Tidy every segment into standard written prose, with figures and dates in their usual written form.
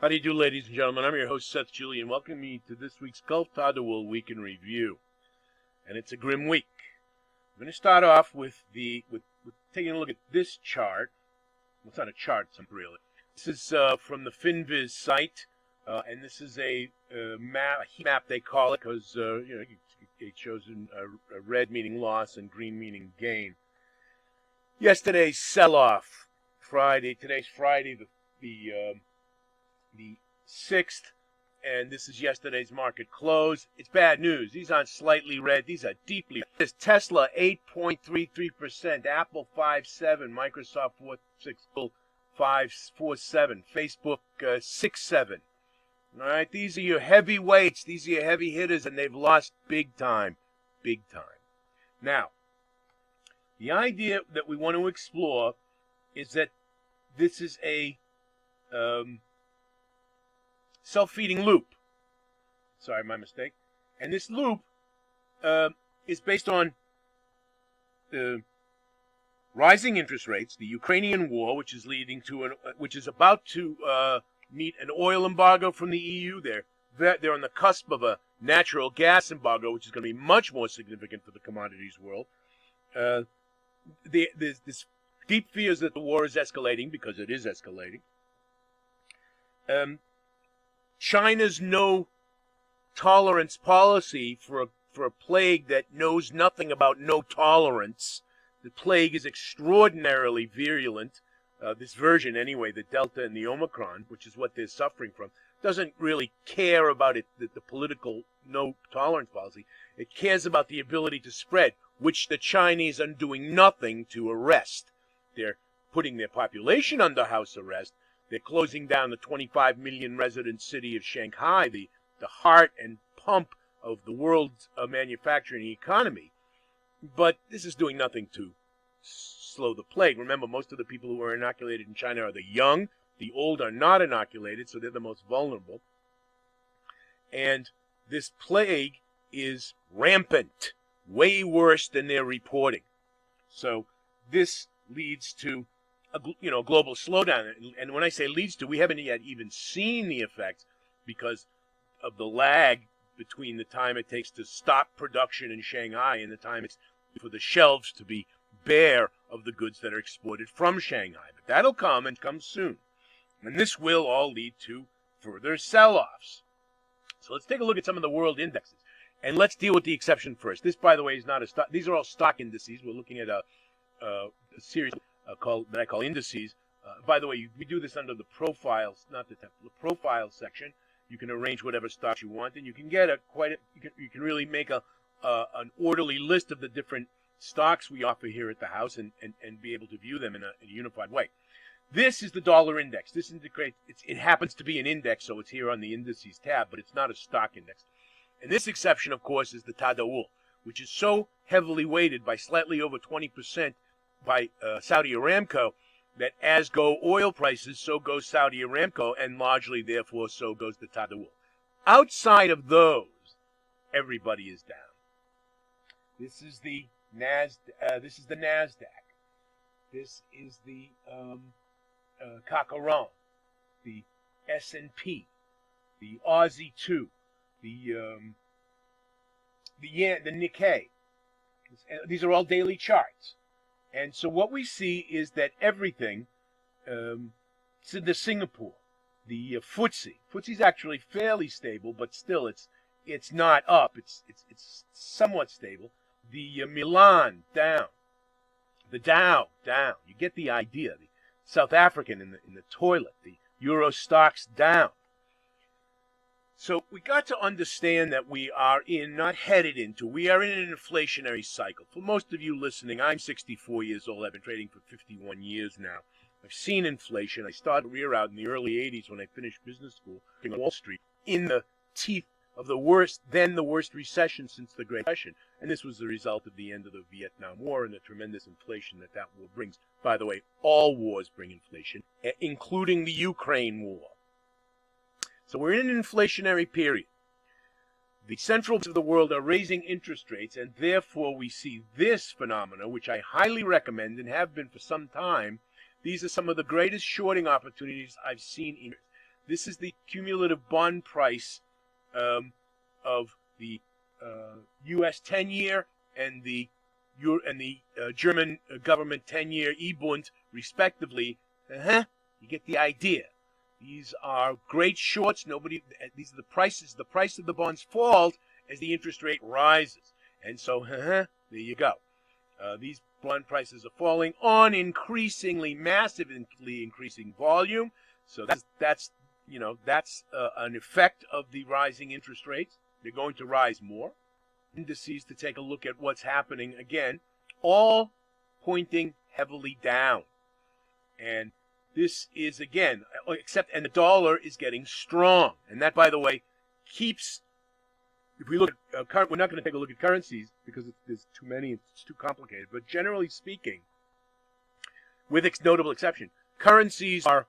How do you do, ladies and gentlemen? I'm your host, Seth Julian. Welcome you to this week's Gulf Tadawul Week in Review. And it's a grim week. I'm going to start off with taking a look at this chart. Well, it's not a chart, really. This is from the FinViz site, and this is a heat map, they call it, because it shows a red meaning loss and green meaning gain. Yesterday's sell-off, Friday. Today's Friday, the 6th, and this is yesterday's market close. It's bad news. These aren't slightly red. These are deeply red. This Tesla, 8.33%, Apple, 5.7%, Microsoft, 4.6%, Google, 5.47%, Facebook, 6.7%. All right, these are your heavyweights. These are your heavy hitters, and they've lost big time, big time. Now, the idea that we want to explore is that this is a self-feeding loop. Sorry, my mistake. And this loop is based on rising interest rates, the Ukrainian war, which is leading to which is about to meet an oil embargo from the EU. They're on the cusp of a natural gas embargo, which is going to be much more significant for the commodities world. There's this deep fears that the war is escalating, because it is escalating. China's no tolerance policy for a plague that knows nothing about no tolerance. The plague is extraordinarily virulent. This version, anyway, the Delta and the Omicron, which is what they're suffering from, doesn't really care about the political no tolerance policy. It cares about the ability to spread, which the Chinese are doing nothing to arrest. They're putting their population under house arrest. They're closing down the 25 million resident city of Shanghai, the heart and pump of the world's manufacturing economy. But this is doing nothing to slow the plague. Remember, most of the people who are inoculated in China are the young. The old are not inoculated, so they're the most vulnerable. And this plague is rampant, way worse than they're reporting. So this leads to a global slowdown. And when I say leads to, we haven't yet even seen the effects because of the lag between the time it takes to stop production in Shanghai and the time it's for the shelves to be bare of the goods that are exported from Shanghai. But that'll come, and come soon. And this will all lead to further sell-offs. So let's take a look at some of the world indexes. And let's deal with the exception first. This, by the way, is not a stock. These are all stock indices. We're looking at a series that I call Indices. By the way, we do this under the profiles, not the profile section. You can arrange whatever stocks you want, and you can get you can really make an orderly list of the different stocks we offer here at the house, and be able to view them in a unified way. This is the dollar index. This indicates it happens to be an index, so it's here on the Indices tab, but it's not a stock index. And this exception, of course, is the Tadawul, which is so heavily weighted by slightly over 20% by Saudi Aramco, that as go oil prices, so goes Saudi Aramco, and largely, therefore, so goes the Tadawul. Outside of those, everybody is down. This is the Nasdaq. This is the Kakaron, the S&P, the Aussie 2, the Nikkei. These are all daily charts. And so what we see is that everything, so the Singapore, the FTSE. FTSE is actually fairly stable, but still it's not up. It's somewhat stable. The Milan down, the Dow down. You get the idea. The South African in the toilet. The Euro stocks down. So we got to understand that we are we are in an inflationary cycle. For most of you listening, I'm 64 years old. I've been trading for 51 years now. I've seen inflation. I started career out in the early 80s when I finished business school on Wall Street in the teeth of the worst recession since the Great Depression. And this was the result of the end of the Vietnam War and the tremendous inflation that war brings. By the way, all wars bring inflation, including the Ukraine war. So we're in an inflationary period. The central banks of the world are raising interest rates, and therefore we see this phenomena, which I highly recommend and have been for some time. These are some of the greatest shorting opportunities I've seen in years. This is the cumulative bond price of the U.S. 10-year and the German government 10-year E-Bund, respectively. You get the idea. These are great shorts. These are the prices. The price of the bonds falls as the interest rate rises, and so there you go. These bond prices are falling on massively increasing volume. So that's an effect of the rising interest rates. They're going to rise more. Indices, to take a look at what's happening again, all pointing heavily down. And this is, again, and the dollar is getting strong. And that, by the way, keeps, if we look at, we're not going to take a look at currencies because there's too many, it's too complicated. But generally speaking, with notable exception, currencies are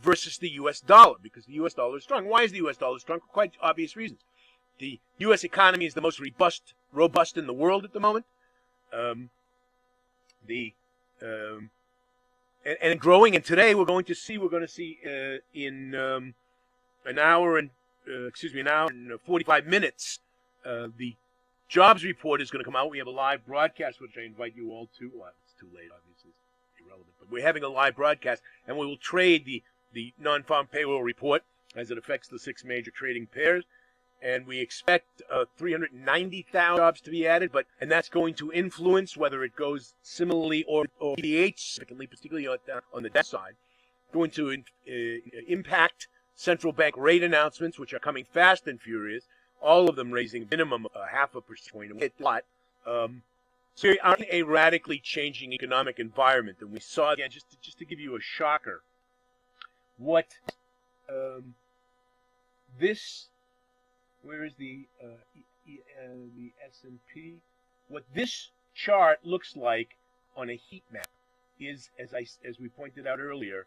versus the U.S. dollar, because the U.S. dollar is strong. Why is the U.S. dollar strong? For quite obvious reasons. The U.S. economy is the most robust in the world at the moment. And growing. And today we're going to see in an hour and 45 minutes, the jobs report is going to come out. We have a live broadcast, which I invite you all to. Well, it's too late, obviously, it's irrelevant. But we're having a live broadcast, and we will trade the non-farm payroll report as it affects the 6 major trading pairs. And we expect 390,000 jobs to be added, and that's going to influence whether it goes similarly or PDH, particularly on the debt side, going to impact central bank rate announcements, which are coming fast and furious, all of them raising minimum 0.5 percentage point. So we are in a radically changing economic environment, and we saw, again, just to give you a shocker, what where is the S&P? What this chart looks like on a heat map is, as we pointed out earlier,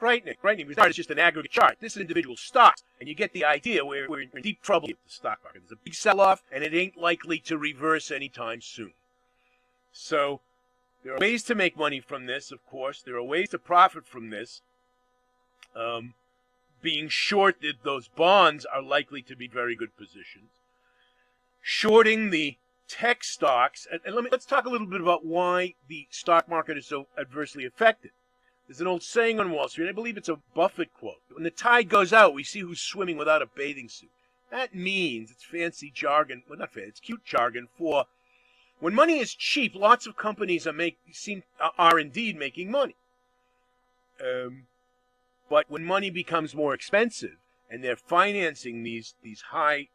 frightening. Because it's just an aggregate chart. This is individual stocks, and you get the idea. We're in deep trouble with the stock market. There's a big sell-off, and it ain't likely to reverse anytime soon. So there are ways to make money from this, of course. There are ways to profit from this. Being shorted, those bonds are likely to be very good positions. Shorting the tech stocks, and let's talk a little bit about why the stock market is so adversely affected. There's an old saying on Wall Street, I believe it's a Buffett quote. When the tide goes out, we see who's swimming without a bathing suit. That means, it's fancy jargon, well, not fancy, it's cute jargon for when money is cheap, lots of companies are indeed making money. But when money becomes more expensive and they're financing these high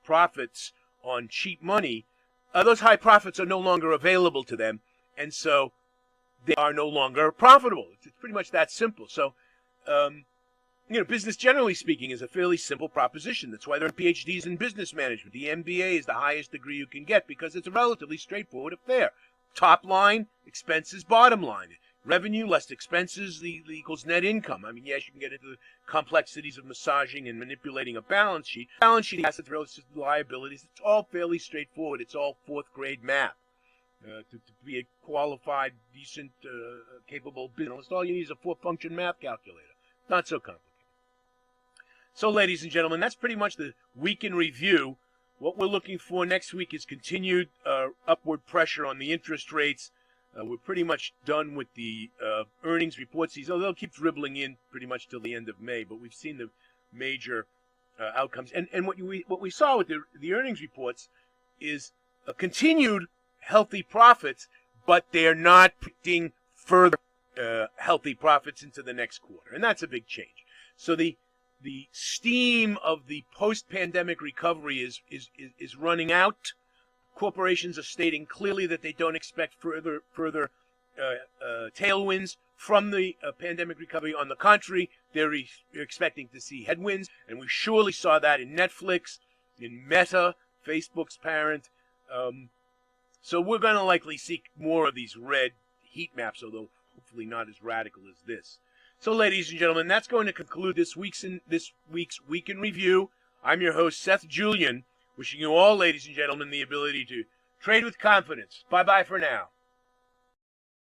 profits on cheap money, those high profits are no longer available to them, and so they are no longer profitable. It's pretty much that simple. So, business, generally speaking, is a fairly simple proposition. That's why there are PhDs in business management. The MBA is the highest degree you can get because it's a relatively straightforward affair. Top line, expenses, bottom line. Revenue less expenses equals net income. I mean, yes, you can get into the complexities of massaging and manipulating a balance sheet. Balance sheet assets relative to liabilities. It's all fairly straightforward. It's all 4th grade math. To be a qualified, decent, capable business analyst, all you need is a 4-function math calculator. Not so complicated. So, ladies and gentlemen, that's pretty much the week in review. What we're looking for next week is continued upward pressure on the interest rates. We're pretty much done with the earnings reports. They'll keep dribbling in pretty much till the end of May, but we've seen the major outcomes. And what we saw with the earnings reports is a continued healthy profits, but they're not predicting further healthy profits into the next quarter, and that's a big change. So the steam of the post-pandemic recovery is running out. Corporations are stating clearly that they don't expect further tailwinds from the pandemic recovery. On the contrary, they're expecting to see headwinds, and we surely saw that in Netflix, in Meta, Facebook's parent. So we're going to likely see more of these red heat maps, although hopefully not as radical as this. So, ladies and gentlemen, that's going to conclude this week's Week in Review. I'm your host, Seth Julian, wishing you all, ladies and gentlemen, the ability to trade with confidence. Bye-bye for now.